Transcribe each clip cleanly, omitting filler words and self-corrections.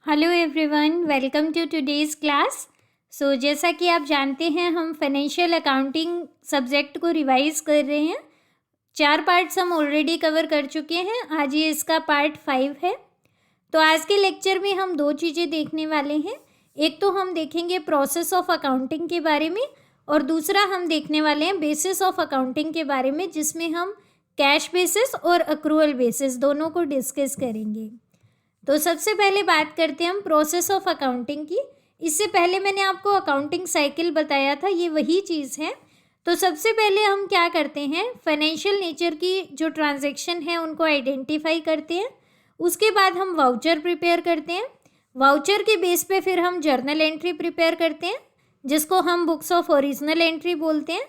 Hello everyone, welcome to today's class. जैसा कि आप जानते हैं, हम फाइनेंशियल अकाउंटिंग सब्जेक्ट को रिवाइज कर रहे हैं। 4 पार्ट्स हम ऑलरेडी कवर कर चुके हैं। आज ये इसका पार्ट 5 है। तो आज के लेक्चर में हम 2 चीज़ें देखने वाले हैं। एक तो हम देखेंगे प्रोसेस ऑफ अकाउंटिंग के बारे में, और दूसरा हम देखने वाले हैं बेसिस ऑफ अकाउंटिंग के बारे में, जिसमें हम कैश बेसिस और अक्रूवल बेसिस दोनों को डिस्कस करेंगे। तो सबसे पहले बात करते हैं हम प्रोसेस ऑफ अकाउंटिंग की। इससे पहले मैंने आपको अकाउंटिंग साइकिल बताया था, ये वही चीज़ है। तो सबसे पहले हम क्या करते हैं, फाइनेंशियल नेचर की जो ट्रांजैक्शन है उनको आइडेंटिफाई करते हैं। उसके बाद हम वाउचर प्रिपेयर करते हैं। वाउचर के बेस पे फिर हम जर्नल एंट्री प्रिपेयर करते हैं, जिसको हम बुक्स ऑफ ओरिजिनल एंट्री बोलते हैं।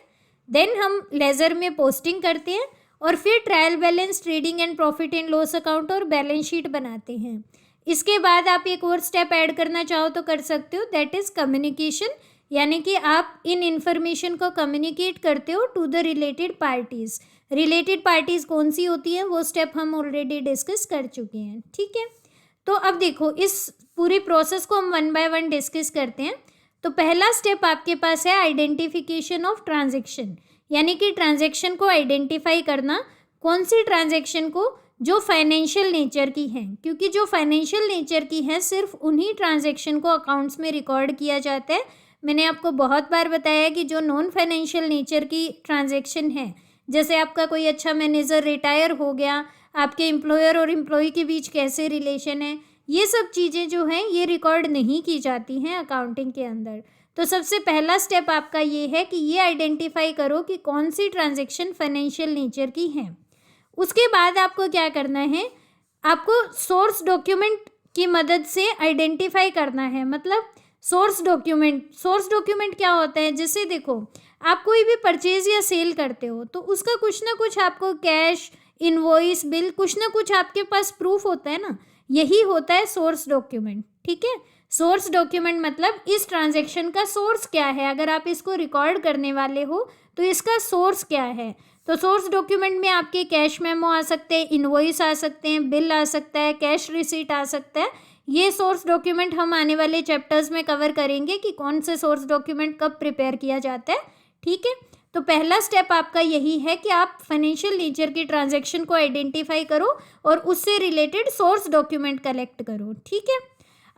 देन हम लेजर में पोस्टिंग करते हैं, और फिर trial balance, trading and profit and loss account और बैलेंस शीट बनाते हैं। इसके बाद आप एक और स्टेप ऐड करना चाहो तो कर सकते हो, दैट इज़ कम्युनिकेशन, यानी कि आप इन इन्फॉर्मेशन को कम्युनिकेट करते हो to the related parties. Related parties कौन सी होती हैं वो स्टेप हम ऑलरेडी डिस्कस कर चुके हैं, ठीक है। तो अब देखो, इस पूरी प्रोसेस को हम 1 बाय 1 डिस्कस करते हैं। तो पहला स्टेप आपके पास है आइडेंटिफिकेशन ऑफ ट्रांजेक्शन, यानी कि ट्रांजैक्शन को आइडेंटिफाई करना। कौन सी ट्रांजैक्शन को? जो फाइनेंशियल नेचर की हैं, क्योंकि जो फाइनेंशियल नेचर की हैं सिर्फ उन्हीं ट्रांजैक्शन को अकाउंट्स में रिकॉर्ड किया जाता है। मैंने आपको बहुत बार बताया कि जो नॉन फाइनेंशियल नेचर की ट्रांजैक्शन है, जैसे आपका कोई अच्छा मैनेजर रिटायर हो गया, आपके एम्प्लॉयर और एम्प्लॉय के बीच कैसे रिलेशन है, ये सब चीज़ें जो हैं ये रिकॉर्ड नहीं की जाती हैं अकाउंटिंग के अंदर। तो सबसे पहला स्टेप आपका ये है कि ये आइडेंटिफाई करो कि कौन सी ट्रांजैक्शन फाइनेंशियल नेचर की हैं। उसके बाद आपको क्या करना है, आपको सोर्स डॉक्यूमेंट की मदद से आइडेंटिफाई करना है। मतलब सोर्स डॉक्यूमेंट क्या होता है? जैसे देखो, आप कोई भी परचेज या सेल करते हो तो उसका कुछ ना कुछ आपको कैश, इनवॉइस, बिल, कुछ ना कुछ आपके पास प्रूफ होता है ना, यही होता है सोर्स डॉक्यूमेंट, ठीक है। सोर्स डॉक्यूमेंट मतलब इस ट्रांजैक्शन का सोर्स क्या है, अगर आप इसको रिकॉर्ड करने वाले हो तो इसका सोर्स क्या है। तो सोर्स डॉक्यूमेंट में आपके कैश मेमो आ सकते हैं, इनवॉइस आ सकते हैं, बिल आ सकता है, कैश रिसीट आ सकता है। ये सोर्स डॉक्यूमेंट हम आने वाले चैप्टर्स में कवर करेंगे कि कौन से सोर्स डॉक्यूमेंट कब प्रिपेयर किया जाता है, ठीक है। तो पहला स्टेप आपका यही है कि आप फाइनेंशियल नेचर की ट्रांजैक्शन को आइडेंटिफाई करो और उससे रिलेटेड सोर्स डॉक्यूमेंट कलेक्ट करो, ठीक है।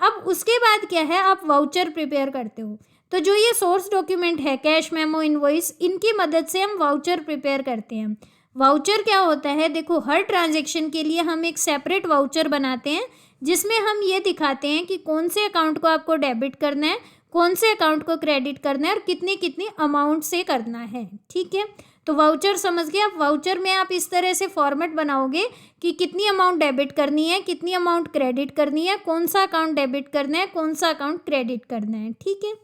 अब उसके बाद क्या है, आप वाउचर प्रिपेयर करते हो। तो जो ये सोर्स डॉक्यूमेंट है, कैश मेमो, इनवॉइस, इनकी मदद से हम वाउचर प्रिपेयर करते हैं। वाउचर क्या होता है? देखो, हर ट्रांजैक्शन के लिए हम एक सेपरेट वाउचर बनाते हैं, जिसमें हम ये दिखाते हैं कि कौन से अकाउंट को आपको डेबिट करना है, कौन से अकाउंट को क्रेडिट करना है और कितनी कितनी अमाउंट से करना है, ठीक है। तो वाउचर समझ गए आप। वाउचर में आप इस तरह से फॉर्मेट बनाओगे कि कितनी अमाउंट डेबिट करनी है, कितनी अमाउंट क्रेडिट करनी है, कौन सा अकाउंट डेबिट करना है, कौन सा अकाउंट क्रेडिट करना है, ठीक है।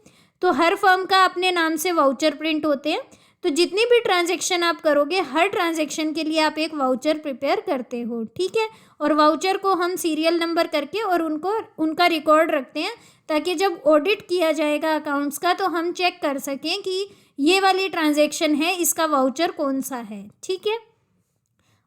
तो हर फर्म का अपने नाम से वाउचर प्रिंट होते हैं। तो जितनी भी ट्रांजैक्शन आप करोगे, हर ट्रांजैक्शन के लिए आप एक वाउचर प्रिपेयर करते हो, ठीक है। और वाउचर को हम सीरियल नंबर करके और उनका रिकॉर्ड रखते हैं, ताकि जब ऑडिट किया जाएगा अकाउंट्स का तो हम चेक कर सकें कि ये वाली ट्रांजैक्शन है, इसका वाउचर कौन सा है, ठीक है।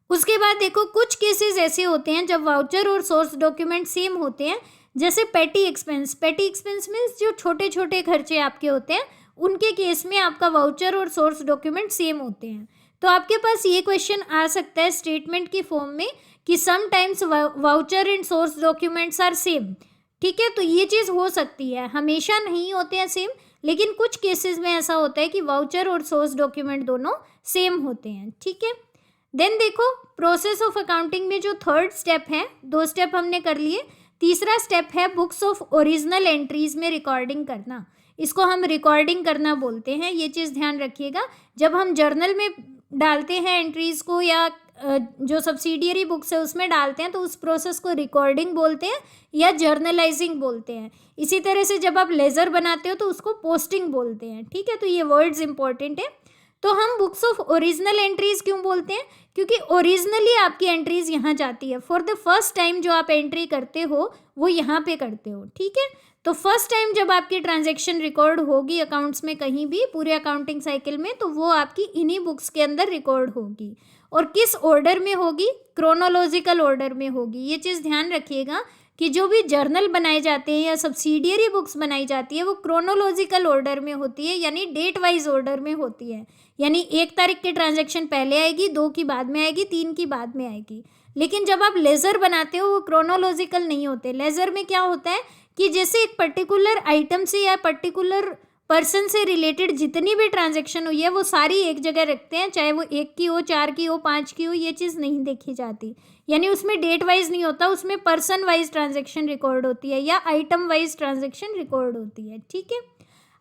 उसके बाद देखो, कुछ केसेस ऐसे होते हैं जब वाउचर और सोर्स डॉक्यूमेंट सेम होते हैं, जैसे पेटी एक्सपेंस मीन्स जो छोटे छोटे खर्चे आपके होते हैं, उनके केस में आपका वाउचर और सोर्स डॉक्यूमेंट सेम होते हैं। तो आपके पास ये क्वेश्चन आ सकता है स्टेटमेंट की फॉर्म में कि sometimes voucher and source documents are same, ठीक है। तो ये चीज़ हो सकती है, हमेशा नहीं होते हैं सेम, लेकिन कुछ केसेस में ऐसा होता है कि वाउचर और सोर्स डॉक्यूमेंट दोनों सेम होते हैं, ठीक है। देन देखो, प्रोसेस ऑफ अकाउंटिंग में जो थर्ड स्टेप है, 2 स्टेप हमने कर लिए, तीसरा स्टेप है बुक्स ऑफ ओरिजिनल एंट्रीज में रिकॉर्डिंग करना। इसको हम रिकॉर्डिंग करना बोलते हैं, ये चीज़ ध्यान रखिएगा। जब हम जर्नल में डालते हैं एंट्रीज को, या जो सब्सिडियरी बुक्स है उसमें डालते हैं, तो उस प्रोसेस को रिकॉर्डिंग बोलते हैं या जर्नलाइजिंग बोलते हैं। इसी तरह से जब आप लेजर बनाते हो तो उसको पोस्टिंग बोलते हैं, ठीक है। तो ये वर्ड्स इंपॉर्टेंट है। तो हम बुक्स ऑफ ओरिजिनल एंट्रीज क्यों बोलते हैं? क्योंकि ओरिजिनली आपकी एंट्रीज यहाँ जाती है। फॉर द फर्स्ट टाइम जो आप एंट्री करते हो वो यहाँ पे करते हो, ठीक है। तो फर्स्ट टाइम जब आपकी ट्रांजैक्शन रिकॉर्ड होगी अकाउंट्स में कहीं भी, पूरे अकाउंटिंग साइकिल में, तो वो आपकी इन्हीं बुक्स के अंदर रिकॉर्ड होगी। और किस ऑर्डर में होगी? क्रोनोलॉजिकल ऑर्डर में होगी। ये चीज़ ध्यान रखिएगा, कि जो भी जर्नल बनाए जाते हैं या सब्सिडियरी बुक्स बनाई जाती है वो क्रोनोलॉजिकल ऑर्डर में होती है, यानी डेट वाइज ऑर्डर में होती है। यानी 1 तारीख की ट्रांजैक्शन पहले आएगी, 2 की बाद में आएगी, 3 की बाद में आएगी। लेकिन जब आप लेज़र बनाते हो वो क्रोनोलॉजिकल नहीं होते। लेज़र में क्या होता है कि जैसे एक पर्टिकुलर आइटम से या पर्टिकुलर पर्सन से रिलेटेड जितनी भी ट्रांजैक्शन हुई है वो सारी एक जगह रखते हैं, चाहे वो 1 की हो, 4 की हो, 5 की हो, ये चीज़ नहीं देखी जाती। यानी उसमें डेट वाइज नहीं होता, उसमें पर्सन वाइज ट्रांजैक्शन रिकॉर्ड होती है या आइटम वाइज ट्रांजैक्शन रिकॉर्ड होती है। ठीक है,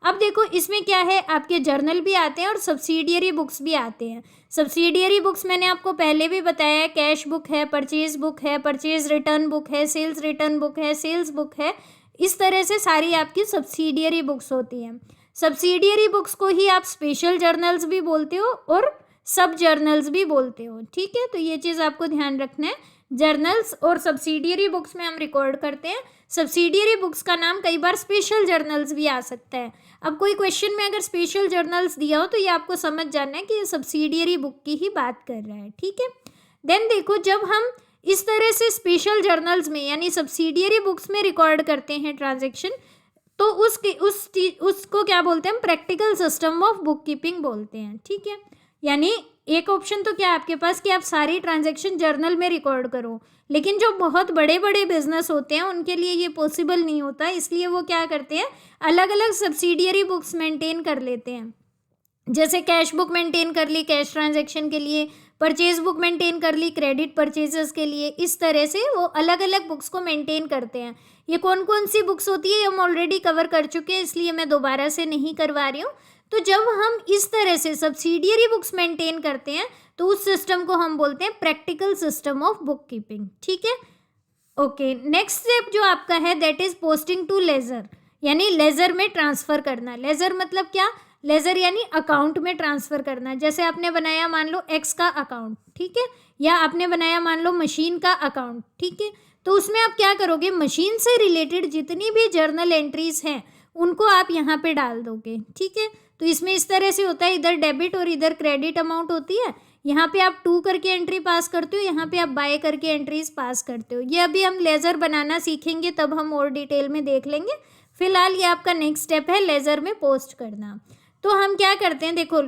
अब देखो इसमें क्या है, आपके जर्नल भी आते हैं और सब्सिडियरी बुक्स भी आते हैं। सब्सिडियरी बुक्स मैंने आपको पहले भी बताया है, कैश बुक है, परचेज बुक है, परचेज रिटर्न बुक है, सेल्स रिटर्न बुक है, सेल्स बुक है। इस तरह से सारी आपकी सब्सिडियरी बुक्स होती हैं। सब्सिडियरी बुक्स को ही आप स्पेशल जर्नल्स भी बोलते हो और सब जर्नल्स भी बोलते हो। ठीक है, तो ये चीज़ आपको ध्यान रखना है। जर्नल्स और सब्सिडियरी बुक्स में हम रिकॉर्ड करते हैं। सब्सिडियरी बुक्स का नाम कई बार स्पेशल जर्नल्स भी आ सकता है। अब कोई क्वेश्चन में अगर स्पेशल जर्नल्स दिया हो तो ये आपको समझ जाना है कि ये सब्सिडियरी बुक की ही बात कर रहा है। ठीक है, देन देखो जब हम इस तरह से स्पेशल जर्नल्स में यानी सब्सिडियरी बुक्स में रिकॉर्ड करते हैं ट्रांजैक्शन, तो उसको क्या बोलते हैं हम, practical system of book keeping बोलते हैं। ठीक है, यानी एक ऑप्शन तो क्या है आपके पास कि आप सारी ट्रांजैक्शन जर्नल में रिकॉर्ड करो, लेकिन जो बहुत बड़े बड़े बिजनेस होते हैं उनके लिए ये पॉसिबल नहीं होता, इसलिए वो क्या करते हैं अलग अलग सब्सिडियरी बुक्स मेंटेन कर लेते हैं। जैसे कैश बुक मेंटेन कर ली कैश ट्रांजैक्शन के लिए, परचेज बुक मेंटेन कर ली क्रेडिट परचेजेस के लिए। इस तरह से वो अलग अलग बुक्स को मेंटेन करते हैं। ये कौन कौन सी बुक्स होती है हम ऑलरेडी कवर कर चुके हैं, इसलिए मैं दोबारा से नहीं करवा रही हूँ। तो जब हम इस तरह से सब्सिडियरी बुक्स मेंटेन करते हैं तो उस सिस्टम को हम बोलते हैं practical system of book keeping. ठीक है, ओके, नेक्स्ट स्टेप जो आपका है that is posting to ledger, यानी लेजर में ट्रांसफर करना। लेजर मतलब क्या, लेजर यानी अकाउंट में ट्रांसफर करना। जैसे आपने बनाया मान लो एक्स का अकाउंट, ठीक है, या आपने बनाया मान लो मशीन का अकाउंट। ठीक है, तो उसमें आप क्या करोगे, मशीन से रिलेटेड जितनी भी जर्नल एंट्रीज हैं उनको आप यहाँ पे डाल दोगे। ठीक है, तो इसमें इस तरह से होता है, इधर डेबिट और इधर क्रेडिट अमाउंट होती है। यहाँ पे आप 2 करके एंट्री पास करते हो, यहाँ पे आप बाय करके एंट्रीज पास करते हो। ये अभी हम लेजर बनाना सीखेंगे तब हम और डिटेल में देख लेंगे। फिलहाल ये आपका नेक्स्ट स्टेप है लेजर में पोस्ट करना। तो हम क्या करते हैं, देखो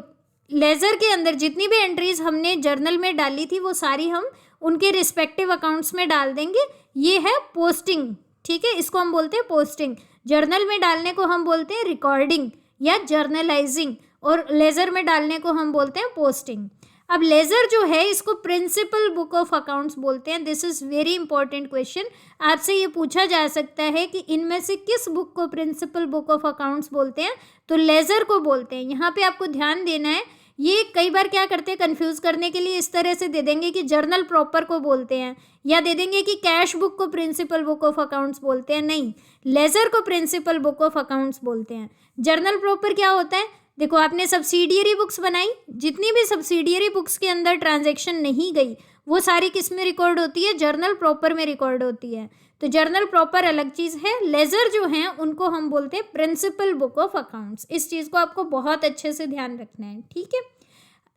लेजर के अंदर जितनी भी एंट्रीज हमने जर्नल में डाली थी वो सारी हम उनके रिस्पेक्टिव अकाउंट्स में डाल देंगे। ये है पोस्टिंग। ठीक है, इसको हम बोलते हैं पोस्टिंग। जर्नल में डालने को हम बोलते हैं रिकॉर्डिंग या जर्नलाइजिंग, और लेजर में डालने को हम बोलते हैं पोस्टिंग। अब लेजर जो है इसको प्रिंसिपल बुक ऑफ अकाउंट्स बोलते हैं। This is very important question, आपसे ये पूछा जा सकता है कि इनमें से किस बुक को प्रिंसिपल बुक ऑफ अकाउंट्स बोलते हैं, तो लेजर को बोलते हैं। यहाँ पे आपको ध्यान देना है, ये कई बार क्या करते हैं कंफ्यूज करने के लिए इस तरह से दे देंगे कि जर्नल प्रॉपर को बोलते हैं, या दे देंगे कि कैश बुक को प्रिंसिपल बुक ऑफ अकाउंट्स बोलते हैं। नहीं, लेजर को प्रिंसिपल बुक ऑफ अकाउंट्स बोलते हैं। जर्नल प्रॉपर क्या होता है, देखो आपने सब्सिडियरी बुक्स बनाई, जितनी भी सब्सिडियरी बुक्स के अंदर ट्रांजैक्शन नहीं गई वो सारी किस में रिकॉर्ड होती है, जर्नल प्रॉपर में रिकॉर्ड होती है। तो जर्नल प्रॉपर अलग चीज़ है, लेजर जो हैं उनको हम बोलते हैं प्रिंसिपल बुक ऑफ अकाउंट्स। इस चीज़ को आपको बहुत अच्छे से ध्यान रखना है। ठीक है,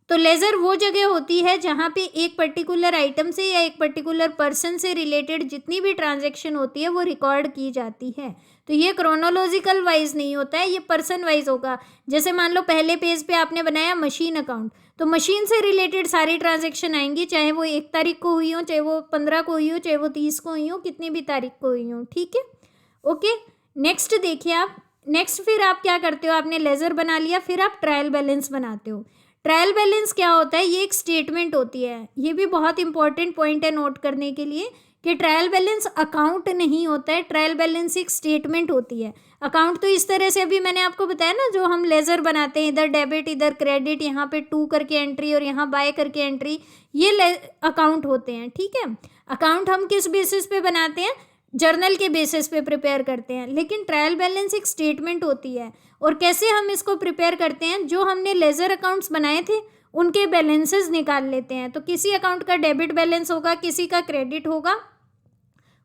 तो लेजर वो जगह होती है जहाँ पे एक पर्टिकुलर आइटम से या एक पर्टिकुलर पर्सन से रिलेटेड जितनी भी ट्रांजैक्शन होती है वो रिकॉर्ड की जाती है। तो ये क्रोनोलॉजिकल वाइज नहीं होता है, ये पर्सन वाइज होगा। जैसे मान लो पहले पेज पे आपने बनाया मशीन अकाउंट, तो मशीन से रिलेटेड सारी ट्रांजैक्शन आएंगी, चाहे वो 1 तारीख को हुई हो, चाहे वो 15 को हुई हो, चाहे वो 30 को हुई हो, कितनी भी तारीख को हुई हो। ठीक है, ओके, नेक्स्ट देखिए आप, नेक्स्ट फिर आप क्या करते हो, आपने लेजर बना लिया, फिर आप ट्रायल बैलेंस बनाते हो। ट्रायल बैलेंस क्या होता है, ये एक स्टेटमेंट होती है। ये भी बहुत इंपॉर्टेंट पॉइंट है नोट करने के लिए कि ट्रायल बैलेंस अकाउंट नहीं होता है, ट्रायल बैलेंस एक स्टेटमेंट होती है। अकाउंट तो इस तरह से अभी मैंने आपको बताया ना, जो हम लेजर बनाते हैं, इधर डेबिट इधर क्रेडिट, यहाँ पे 2 करके एंट्री और यहाँ बाय करके एंट्री, ये अकाउंट होते हैं। ठीक है, अकाउंट हम किस बेसिस पे बनाते हैं, जर्नल के बेसिस पे प्रिपेयर करते हैं। लेकिन ट्रायल बैलेंस एक स्टेटमेंट होती है। और कैसे हम इसको प्रिपेयर करते हैं, जो हमने लेजर अकाउंट्स बनाए थे उनके बैलेंसेस निकाल लेते हैं। तो किसी अकाउंट का डेबिट बैलेंस होगा, किसी का क्रेडिट होगा,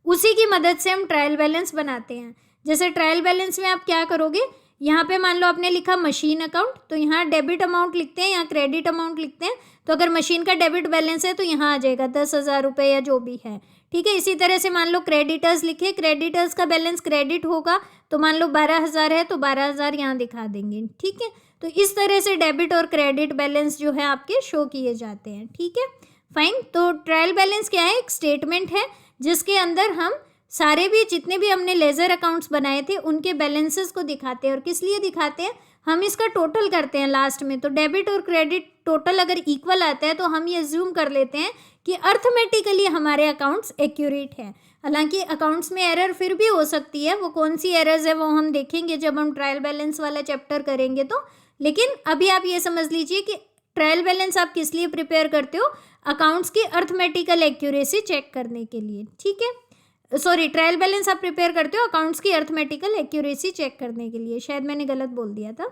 उसी की मदद से हम ट्रायल बैलेंस बनाते हैं। जैसे ट्रायल बैलेंस में आप क्या करोगे, यहाँ पे मान लो आपने लिखा मशीन अकाउंट, तो यहाँ डेबिट अमाउंट लिखते हैं, यहाँ क्रेडिट अमाउंट लिखते हैं। तो अगर मशीन का डेबिट बैलेंस है तो यहाँ आ जाएगा 10,000 रुपये या जो भी है। ठीक है। इसी तरह से मान लो क्रेडिटर्स लिखे, क्रेडिटर्स का बैलेंस क्रेडिट होगा तो मान लो 12,000 है तो 12,000 यहाँ दिखा देंगे। ठीक है, तो इस तरह से डेबिट और क्रेडिट बैलेंस जो है आपके शो किए जाते हैं। ठीक है, फाइन। तो ट्रायल बैलेंस क्या है? एक स्टेटमेंट है जिसके अंदर हम सारे भी जितने भी हमने लेजर अकाउंट्स बनाए थे उनके बैलेंसेस को दिखाते हैं। और किस लिए दिखाते हैं? हम इसका टोटल करते हैं लास्ट में। तो डेबिट और क्रेडिट टोटल अगर इक्वल आता है तो हम ये अज्यूम कर लेते हैं कि अर्थमेटिकली हमारे अकाउंट्स एक्यूरेट है। हालांकि अकाउंट्स में एरर फिर भी हो सकती है, वो कौन सी एरर्स है वो हम देखेंगे जब हम ट्रायल बैलेंस वाला चैप्टर करेंगे तो। लेकिन अभी आप ये समझ लीजिए कि ट्रायल बैलेंस आप किस लिए प्रिपेयर करते हो? अकाउंट्स की अर्थमेटिकल एक्यूरेसी चेक करने के लिए। ठीक है, सॉरी, ट्रायल बैलेंस आप प्रिपेयर करते हो अकाउंट्स की अर्थमेटिकल एक्यूरेसी चेक करने के लिए। शायद मैंने गलत बोल दिया था।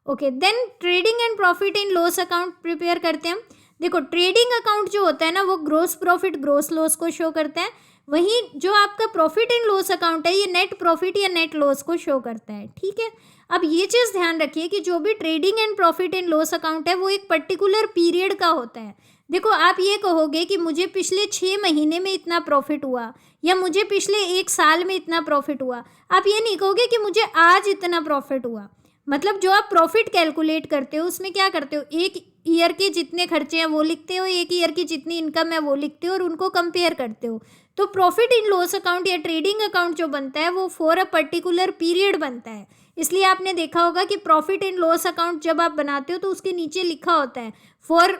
Okay, then trading and profit in loss account prepare करते हैं। देखो, ट्रेडिंग अकाउंट जो होता है ना वो ग्रोस प्रॉफिट ग्रोस लॉस को शो करता है। वहीं जो आपका प्रॉफिट इन लॉस अकाउंट है ये नेट प्रॉफिट या नेट लॉस को शो करता है। ठीक है, अब ये चीज़ ध्यान रखिए कि जो भी trading and profit in loss account है वो एक पर्टिकुलर पीरियड का होता है। देखो, आप ये कहोगे कि मुझे पिछले 6 महीने में इतना प्रॉफिट हुआ या मुझे पिछले 1 साल में इतना प्रॉफिट हुआ। आप ये नहीं कहोगे कि मुझे आज इतना प्रॉफिट हुआ। मतलब जो आप प्रॉफिट कैलकुलेट करते हो उसमें क्या करते हो? एक ईयर के जितने खर्चे हैं वो लिखते हो, एक ईयर की जितनी इनकम है वो लिखते हो और उनको कंपेयर करते हो। तो प्रॉफिट इन लॉस अकाउंट या ट्रेडिंग अकाउंट जो बनता है वो फॉर अ पर्टिकुलर पीरियड बनता है। इसलिए आपने देखा होगा कि प्रॉफिट इन लॉस अकाउंट जब आप बनाते हो तो उसके नीचे लिखा होता है फॉर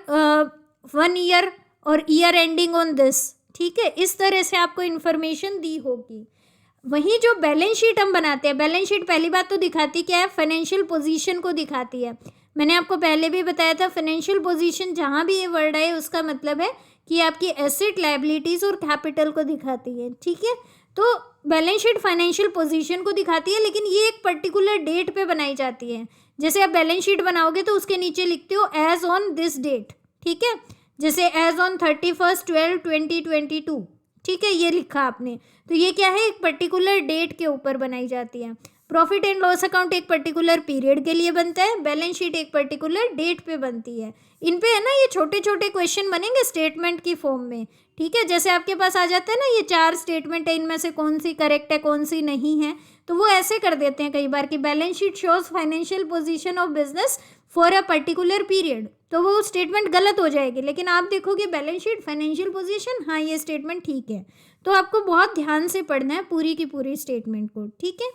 1 ईयर और ईयर एंडिंग ऑन दिस। ठीक है, इस तरह से आपको इन्फॉर्मेशन दी होगी। वहीं जो बैलेंस शीट हम बनाते हैं, बैलेंस शीट पहली बात तो दिखाती क्या है? फाइनेंशियल पोजीशन को दिखाती है। मैंने आपको पहले भी बताया था फाइनेंशियल पोजीशन जहाँ भी ये वर्ड आए उसका मतलब है कि आपकी एसेट, लायबिलिटीज और कैपिटल को दिखाती है। ठीक है, तो बैलेंस शीट फाइनेंशियल पोजीशन को दिखाती है, लेकिन ये एक पर्टिकुलर डेट पे बनाई जाती है। जैसे आप बैलेंस शीट बनाओगे तो उसके नीचे लिखते हो एज ऑन दिस डेट। ठीक है, जैसे एज ऑन 31/12/2022। ठीक है, ये लिखा आपने, तो ये क्या है? एक पर्टिकुलर डेट के ऊपर बनाई जाती है। प्रॉफिट एंड लॉस अकाउंट एक पर्टिकुलर पीरियड के लिए बनता है, बैलेंस शीट एक पर्टिकुलर डेट पे बनती है। इन पे है ना ये छोटे छोटे क्वेश्चन बनेंगे स्टेटमेंट की फॉर्म में। ठीक है, जैसे आपके पास आ जाता है ना ये 4 स्टेटमेंट है, इनमें से कौन सी करेक्ट है कौन सी नहीं है, तो वो ऐसे कर देते हैं कई बार कि balance sheet shows financial position of business for a particular period, तो वो स्टेटमेंट गलत हो जाएगी। लेकिन आप देखोगे बैलेंस शीट फाइनेंशियल पोजीशन, हाँ ये स्टेटमेंट ठीक है। तो आपको बहुत ध्यान से पढ़ना है पूरी की पूरी स्टेटमेंट को। ठीक है,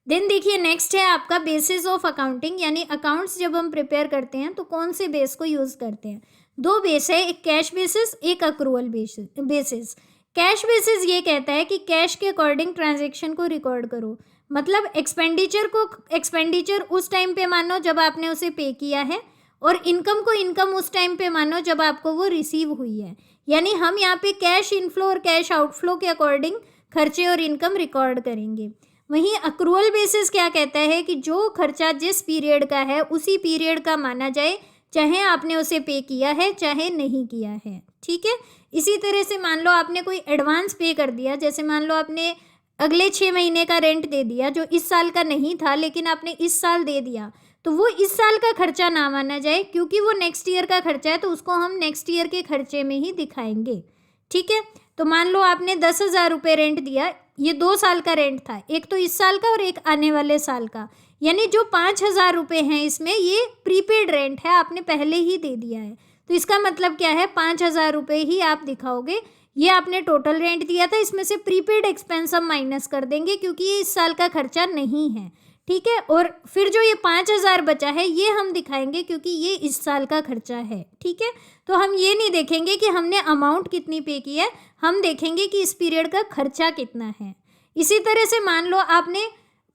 देन देखिए नेक्स्ट है आपका बेसिस ऑफ अकाउंटिंग, यानी अकाउंट्स जब हम प्रिपेयर करते हैं तो कौन से बेस को यूज़ करते हैं? 2 बेस है, एक कैश बेसिस, एक अक्रूवल बेसिस। कैश बेसिस ये कहता है कि कैश के अकॉर्डिंग ट्रांजेक्शन को रिकॉर्ड करो। मतलब एक्सपेंडिचर उस टाइम पे मानो जब आपने उसे पे किया है, और इनकम को इनकम उस टाइम पे मानो जब आपको वो रिसीव हुई है। यानी हम यहाँ पे कैश इनफ्लो और कैश आउटफ्लो के अकॉर्डिंग खर्चे और इनकम रिकॉर्ड करेंगे। वहीं अक्रूवल बेसिस क्या कहता है कि जो खर्चा जिस पीरियड का है उसी पीरियड का माना जाए, चाहे आपने उसे पे किया है चाहे नहीं किया है। ठीक है, इसी तरह से मान लो आपने कोई एडवांस पे कर दिया, जैसे मान लो आपने अगले 6 महीने का रेंट दे दिया जो इस साल का नहीं था लेकिन आपने इस साल दे दिया, तो वो इस साल का खर्चा ना माना जाए क्योंकि वो नेक्स्ट ईयर का खर्चा है, तो उसको हम नेक्स्ट ईयर के खर्चे में ही दिखाएंगे। ठीक है, तो मान लो आपने 10,000 रुपये रेंट दिया, ये 2 साल का रेंट था, एक तो इस साल का और एक आने वाले साल का, यानी जो 5,000 रुपये हैं इसमें ये प्रीपेड रेंट है, आपने पहले ही दे दिया है। तो इसका मतलब क्या है? 5,000 रुपये ही आप दिखाओगे। ये आपने टोटल रेंट दिया था, इसमें से प्रीपेड एक्सपेंस हम माइनस कर देंगे क्योंकि ये इस साल का खर्चा नहीं है। ठीक है, और फिर जो ये 5,000 बचा है ये हम दिखाएंगे क्योंकि ये इस साल का खर्चा है। ठीक है, तो हम ये नहीं देखेंगे कि हमने अमाउंट कितनी पे की है, हम देखेंगे कि इस पीरियड का खर्चा कितना है। इसी तरह से मान लो आपने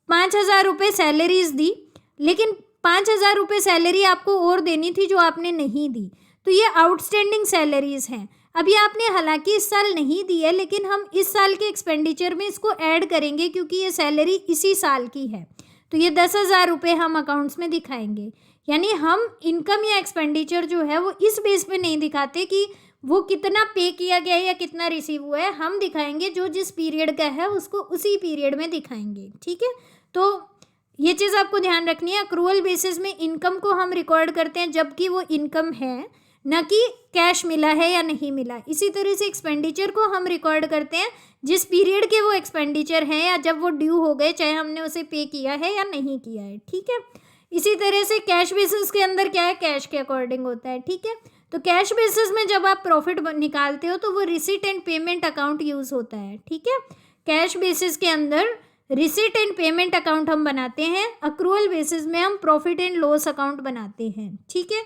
5,000 रुपये सैलरीज दी, लेकिन 5,000 रुपये सैलरी आपको और देनी थी जो आपने नहीं दी, तो ये आउटस्टैंडिंग सैलरीज हैं। अभी आपने हालांकि इस साल नहीं दी है लेकिन हम इस साल के एक्सपेंडिचर में इसको ऐड करेंगे क्योंकि ये सैलरी इसी साल की है, तो ये 10,000 रुपये हम अकाउंट्स में दिखाएंगे। यानी हम इनकम या एक्सपेंडिचर जो है वो इस बेस पे नहीं दिखाते कि वो कितना पे किया गया है या कितना रिसीव हुआ है, हम दिखाएंगे जो जिस पीरियड का है उसको उसी पीरियड में दिखाएंगे। ठीक है, तो ये चीज़ आपको ध्यान रखनी है। अक्रूवल बेसिस में इनकम को हम रिकॉर्ड करते हैं जबकि वो इनकम है, न कि कैश मिला है या नहीं मिला। इसी तरह से एक्सपेंडिचर को हम रिकॉर्ड करते हैं जिस पीरियड के वो एक्सपेंडिचर हैं या जब वो ड्यू हो गए, चाहे हमने उसे पे किया है या नहीं किया है, ठीक है। इसी तरह से कैश बेसिस के अंदर क्या है, कैश के अकॉर्डिंग होता है, ठीक है। तो कैश बेसिस में जब आप प्रॉफिट निकालते हो तो वो receipt and payment account use होता है, ठीक है। कैश बेसिस के अंदर रिसीट एंड पेमेंट अकाउंट हम बनाते हैं, अक्रूवल बेसिस में हम प्रॉफिट एंड लॉस अकाउंट बनाते हैं, ठीक है।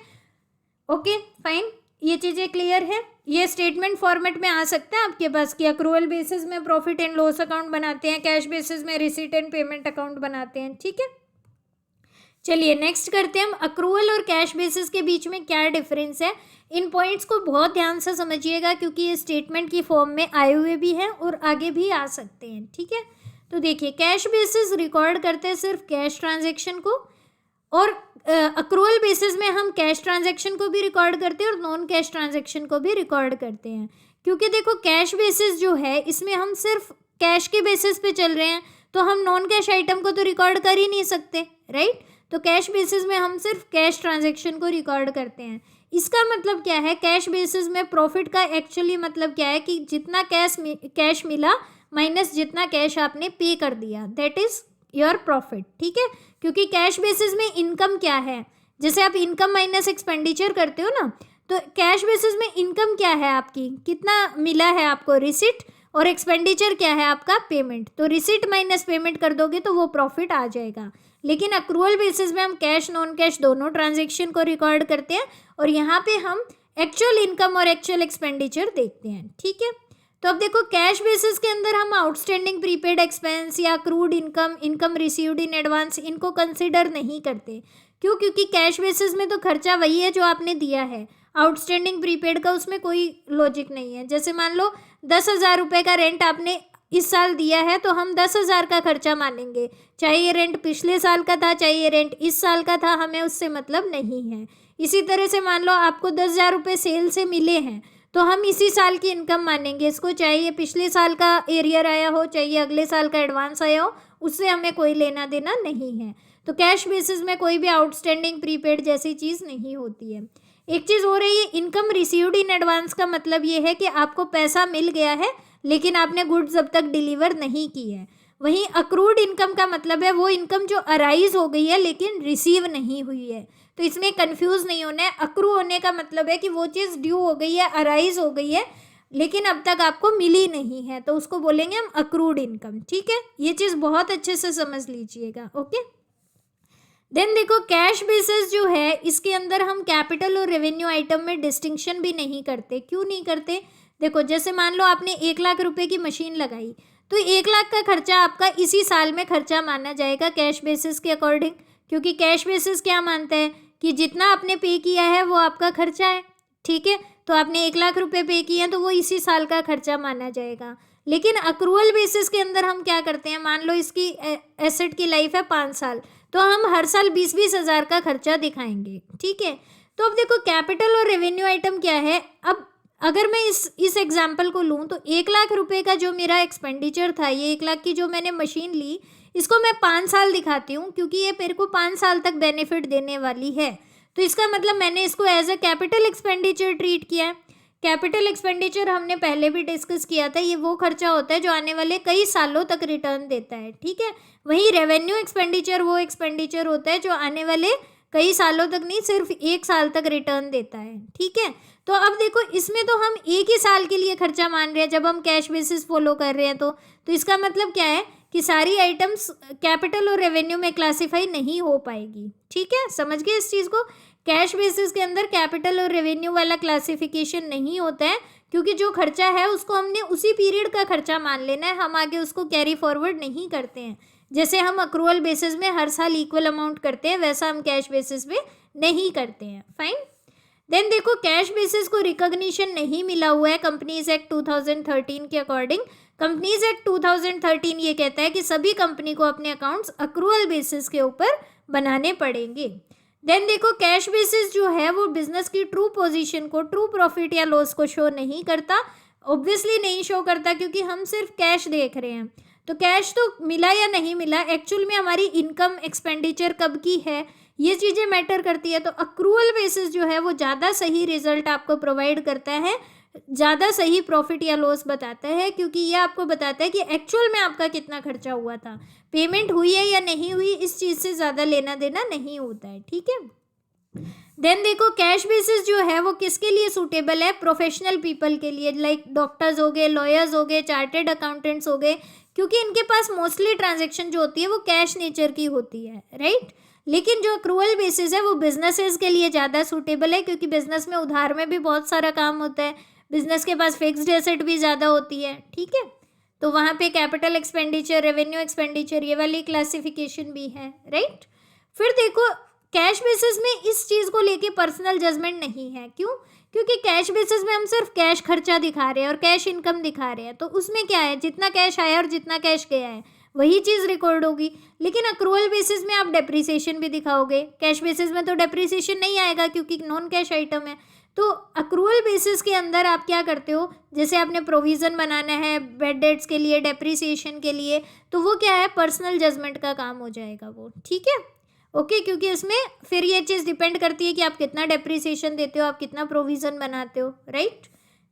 ओके फाइन, ये चीज़ें क्लियर है। ये स्टेटमेंट फॉर्मेट में आ सकता है आपके पास कि अक्रूवल बेसिस में प्रॉफिट एंड लॉस अकाउंट बनाते हैं, कैश बेसिस में रिसीट एंड पेमेंट अकाउंट बनाते हैं, ठीक है। चलिए नेक्स्ट करते हैं हम, अक्रूवल और कैश बेसिस के बीच में क्या डिफरेंस है। इन पॉइंट्स को बहुत ध्यान से समझिएगा क्योंकि ये स्टेटमेंट की फॉर्म में आए हुए भी हैं और आगे भी आ सकते हैं, ठीक है। तो देखिए, कैश बेसिस रिकॉर्ड करते हैं सिर्फ कैश ट्रांजैक्शन को, और अक्रूवल बेसिस में हम कैश ट्रांजैक्शन को भी रिकॉर्ड करते हैं और नॉन कैश ट्रांजैक्शन को भी रिकॉर्ड करते हैं। क्योंकि देखो, कैश बेसिस जो है इसमें हम सिर्फ कैश के बेसिस पे चल रहे हैं, तो हम नॉन कैश आइटम को तो रिकॉर्ड कर ही नहीं सकते, राइट। तो कैश बेसिस में हम सिर्फ कैश ट्रांजैक्शन को रिकॉर्ड करते हैं। इसका मतलब क्या है, कैश बेसिस में प्रॉफिट का एक्चुअली मतलब क्या है कि जितना कैश मिला माइनस जितना कैश आपने पे कर दिया, दैट इज योर प्रॉफिट, ठीक है। क्योंकि कैश बेसिस में इनकम क्या है, जैसे आप इनकम माइनस एक्सपेंडिचर करते हो ना, तो कैश बेसिस में इनकम क्या है आपकी, कितना मिला है आपको, रिसिट, और एक्सपेंडिचर क्या है आपका, पेमेंट। तो रिसिट माइनस पेमेंट कर दोगे तो वो प्रॉफिट आ जाएगा। लेकिन अक्रूवल बेसिस में हम कैश नॉन कैश दोनों ट्रांजेक्शन को रिकॉर्ड करते हैं और यहाँ पे हम एक्चुअल इनकम और एक्चुअल एक्सपेंडिचर देखते हैं, ठीक है। तो अब देखो, कैश बेसिस के अंदर हम आउटस्टैंडिंग प्रीपेड एक्सपेंस या accrued income, income received in advance, इनको कंसिडर नहीं करते। क्यों? क्योंकि कैश बेसिस में तो खर्चा वही है जो आपने दिया है, आउटस्टैंडिंग प्रीपेड का उसमें कोई लॉजिक नहीं है। जैसे मान लो 10,000 रुपये का रेंट आपने इस साल दिया है तो हम 10,000 का खर्चा मानेंगे, चाहे ये रेंट पिछले साल का था, चाहे ये रेंट इस साल का था, हमें उससे मतलब नहीं है। इसी तरह से मान लो आपको 10,000 रुपये सेल से मिले हैं तो हम इसी साल की इनकम मानेंगे इसको, चाहे ये पिछले साल का एरियर आया हो, चाहे ये अगले साल का एडवांस आया हो, उससे हमें कोई लेना देना नहीं है। तो कैश बेसिस में कोई भी आउटस्टैंडिंग प्रीपेड जैसी चीज़ नहीं होती है। एक चीज़ हो रही है, इनकम रिसीव्ड इन एडवांस का मतलब ये है कि आपको पैसा मिल गया है लेकिन आपने गुड्स अब तक डिलीवर नहीं की है। वहीं अक्रूड इनकम का मतलब है वो इनकम जो अराइज हो गई है लेकिन रिसीव नहीं हुई है। तो इसमें कंफ्यूज नहीं होना है। अक्रू होने का मतलब है कि वो चीज़ ड्यू हो गई है, अराइज हो गई है, लेकिन अब तक आपको मिली नहीं है, तो उसको बोलेंगे हम अक्रूड इनकम, ठीक है। ये चीज़ बहुत अच्छे से समझ लीजिएगा, ओके। देन देखो, कैश बेसिस जो है इसके अंदर हम कैपिटल और रेवेन्यू आइटम में डिस्टिंक्शन भी नहीं करते। क्यों नहीं करते? देखो, जैसे मान लो आपने 1 लाख रुपए की मशीन लगाई, तो 1 लाख का खर्चा आपका इसी साल में खर्चा माना जाएगा कैश बेसिस के अकॉर्डिंग, क्योंकि कैश बेसिस क्या मानता है कि जितना आपने पे किया है वो आपका खर्चा है, ठीक है। तो आपने 1 लाख रुपए पे किए हैं तो वो इसी साल का खर्चा माना जाएगा। लेकिन अक्रूवल बेसिस के अंदर हम क्या करते हैं, मान लो इसकी एसेट की लाइफ है 5 साल, तो हम हर साल 20-20 हज़ार का खर्चा दिखाएंगे, ठीक है। तो अब देखो, कैपिटल और रेवेन्यू आइटम क्या है। अब अगर मैं इस एग्जाम्पल को लूँ तो 1 लाख रुपए का जो मेरा एक्सपेंडिचर था, ये 1 लाख की जो मैंने मशीन ली, इसको मैं 5 साल दिखाती हूँ क्योंकि ये मेरे को 5 साल तक बेनिफिट देने वाली है। तो इसका मतलब मैंने इसको as a capital expenditure treat किया है। कैपिटल एक्सपेंडिचर हमने पहले भी डिस्कस किया था, ये वो खर्चा होता है जो आने वाले कई सालों तक रिटर्न देता है, ठीक है। वहीं रेवेन्यू एक्सपेंडिचर वो एक्सपेंडिचर होता है जो आने वाले कई सालों तक नहीं, सिर्फ 1 साल तक रिटर्न देता है, ठीक है। तो अब देखो, इसमें तो हम एक ही साल के लिए खर्चा मान रहे हैं जब हम कैश बेसिस फॉलो कर रहे हैं, तो इसका मतलब क्या है कि सारी आइटम्स कैपिटल और रेवेन्यू में क्लासीफाई नहीं हो पाएगी, ठीक है। समझ गए इस चीज़ को? कैश बेसिस के अंदर कैपिटल और रेवेन्यू वाला क्लासिफिकेशन नहीं होता है, क्योंकि जो खर्चा है उसको हमने उसी पीरियड का खर्चा मान लेना है, हम आगे उसको कैरी फॉरवर्ड नहीं करते हैं। जैसे हम अक्रूवल बेसिस में हर साल इक्वल अमाउंट करते हैं, वैसा हम कैश बेसिस में नहीं करते हैं, फाइन। देन देखो, कैश बेसिस को रिकॉग्निशन नहीं मिला हुआ है कंपनीज एक्ट 2013 के अकॉर्डिंग। कंपनीज एक्ट 2013 ये कहता है कि सभी कंपनी को अपने अकाउंट्स अक्रूवल बेसिस के ऊपर बनाने पड़ेंगे। देन देखो, कैश बेसिस जो है वो बिजनेस की ट्रू पोजीशन को, ट्रू प्रॉफिट या लॉस को शो नहीं करता। ऑब्वियसली नहीं शो करता क्योंकि हम सिर्फ कैश देख रहे हैं। तो कैश तो मिला या नहीं मिला, एक्चुअल में हमारी इनकम एक्सपेंडिचर कब की है ये चीज़ें मैटर करती है। तो अक्रूवल बेसिस जो है वो ज़्यादा सही रिजल्ट आपको प्रोवाइड करता है, ज़्यादा सही प्रॉफिट या लॉस बताता है, क्योंकि ये आपको बताता है कि एक्चुअल में आपका कितना खर्चा हुआ था। पेमेंट हुई है या नहीं हुई, इस चीज़ से ज़्यादा लेना देना नहीं होता है, ठीक है। देन देखो कैश बेसिस जो है वो किसके लिए सूटेबल है, प्रोफेशनल पीपल के लिए, लाइक डॉक्टर्स हो गए, लॉयर्स हो गए, चार्टेड अकाउंटेंट्स हो गए, क्योंकि इनके पास मोस्टली ट्रांजेक्शन जो होती है वो कैश नेचर की होती है, राइट। लेकिन जो अक्रूवल बेसिस है वो बिजनेसेस के लिए ज़्यादा सूटेबल है, क्योंकि बिजनेस में उधार में भी बहुत सारा काम होता है, बिजनेस के पास फिक्स्ड एसेट भी ज़्यादा होती है, ठीक है। तो वहाँ पे कैपिटल एक्सपेंडिचर, रेवेन्यू एक्सपेंडिचर, ये वाली क्लासिफिकेशन भी है, राइट। फिर देखो कैश बेसिस में इस चीज़ को लेके पर्सनल जजमेंट नहीं है, क्यों? क्योंकि कैश बेसिस में हम सिर्फ कैश खर्चा दिखा रहे हैं और कैश इनकम दिखा रहे हैं, तो उसमें क्या है, जितना कैश आया और जितना कैश गया है वही चीज़ रिकॉर्ड होगी। लेकिन अक्रूवल बेसिस में आप डेप्रिसिएशन भी दिखाओगे, कैश बेसिस में तो डेप्रिसिएशन नहीं आएगा क्योंकि नॉन कैश आइटम है। तो अक्रूवल बेसिस के अंदर आप क्या करते हो, जैसे आपने प्रोविज़न बनाना है बैड डेट्स के लिए, डेप्रिसिएशन के लिए, तो वो क्या है, पर्सनल जजमेंट का काम हो जाएगा वो, ठीक है, ओके। क्योंकि उसमें फिर ये चीज़ डिपेंड करती है कि आप कितना डेप्रिसिएशन देते हो, आप कितना प्रोविज़न बनाते हो, राइट।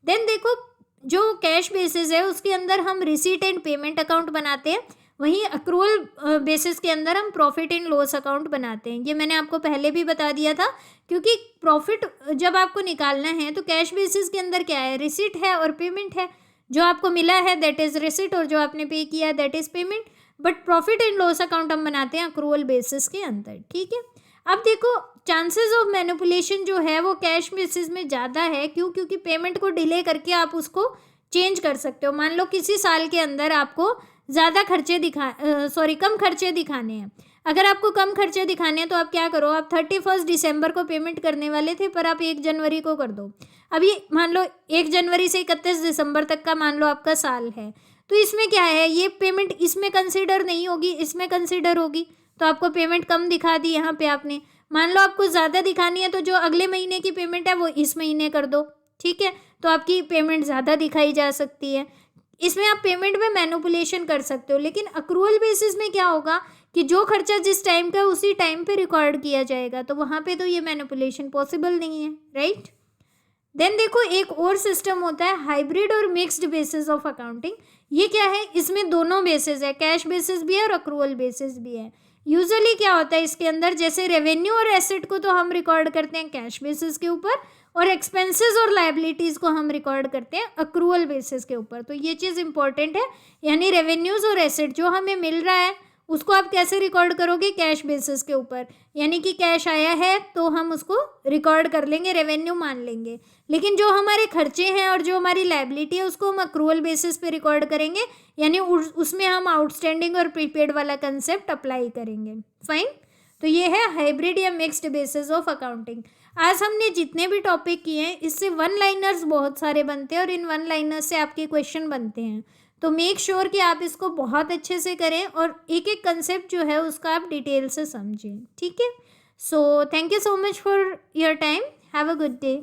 देन देखो जो कैश बेसिस है उसके अंदर हम रिसीट एंड पेमेंट अकाउंट बनाते हैं, वहीं अक्रूवल बेसिस के अंदर हम प्रॉफिट एंड लॉस अकाउंट बनाते हैं। ये मैंने आपको पहले भी बता दिया था, क्योंकि प्रॉफिट जब आपको निकालना है तो कैश बेसिस के अंदर क्या है, रिसीट है और पेमेंट है। जो आपको मिला है दैट इज़ रिसीट और जो आपने पे किया है that is payment. But profit and loss account हम बनाते हैं अक्रूवल बेसिस के अंदर, ठीक है। अब देखो चांसेस ऑफ मैनिपुलेशन जो है वो कैश बेसिस में ज़्यादा है, क्यों? क्योंकि पेमेंट को डिले करके आप उसको चेंज कर सकते हो। मान लो किसी साल के अंदर आपको ज़्यादा खर्चे कम खर्चे दिखाने हैं। अगर आपको कम खर्चे दिखाने हैं तो आप क्या करो, आप 31 दिसंबर को पेमेंट करने वाले थे पर आप 1 जनवरी को कर दो। अब ये मान लो 1 जनवरी से 31 दिसंबर तक का मान लो आपका साल है, तो इसमें क्या है, ये पेमेंट इसमें कंसिडर नहीं होगी, इसमें कंसिडर होगी, तो आपको पेमेंट कम दिखा दी यहाँ पे आपने। मान लो आपको ज़्यादा दिखानी है तो जो अगले महीने की पेमेंट है वो इस महीने कर दो, ठीक है, तो आपकी पेमेंट ज़्यादा दिखाई जा सकती है। इसमें आप पेमेंट में मैनिपुलेशन कर सकते हो। लेकिन अक्रूवल बेसिस में क्या होगा कि जो खर्चा जिस टाइम का उसी टाइम पे रिकॉर्ड किया जाएगा, तो वहाँ पे तो ये मैनिपुलेशन पॉसिबल नहीं है, राइट। देन देखो एक और सिस्टम होता है हाइब्रिड और मिक्स्ड बेसिस ऑफ अकाउंटिंग। ये क्या है, इसमें दोनों बेसिस है, कैश बेसिस भी है और अक्रूवल बेसिस भी है। यूजुअली क्या होता है इसके अंदर, जैसे रेवेन्यू और एसेट को तो हम रिकॉर्ड करते हैं कैश बेसिस के ऊपर, और एक्सपेंसेस और लायबिलिटीज़ को हम रिकॉर्ड करते हैं अक्रूवल बेसिस के ऊपर। तो ये चीज़ इंपॉर्टेंट है, यानी रेवेन्यूज़ और एसेट जो हमें मिल रहा है उसको आप कैसे रिकॉर्ड करोगे, कैश बेसिस के ऊपर, यानी कि कैश आया है तो हम उसको रिकॉर्ड कर लेंगे, रेवेन्यू मान लेंगे। लेकिन जो हमारे खर्चे हैं और जो हमारी लायबिलिटी है उसको हम अक्रूवल बेसिस पे रिकॉर्ड करेंगे, यानी उसमें हम आउटस्टैंडिंग और प्रीपेड वाला कंसेप्ट अप्लाई करेंगे, फाइन। तो ये है हाइब्रिड या मिक्स्ड बेसिस ऑफ अकाउंटिंग। आज हमने जितने भी टॉपिक किए हैं इससे वन लाइनर्स बहुत सारे बनते हैं और इन वन लाइनर्स से आपके क्वेश्चन बनते हैं। तो मेक श्योर कि आप इसको बहुत अच्छे से करें और एक एक कंसेप्ट जो है उसका आप डिटेल से समझें, ठीक है। So thank you so much for your time, have a good day.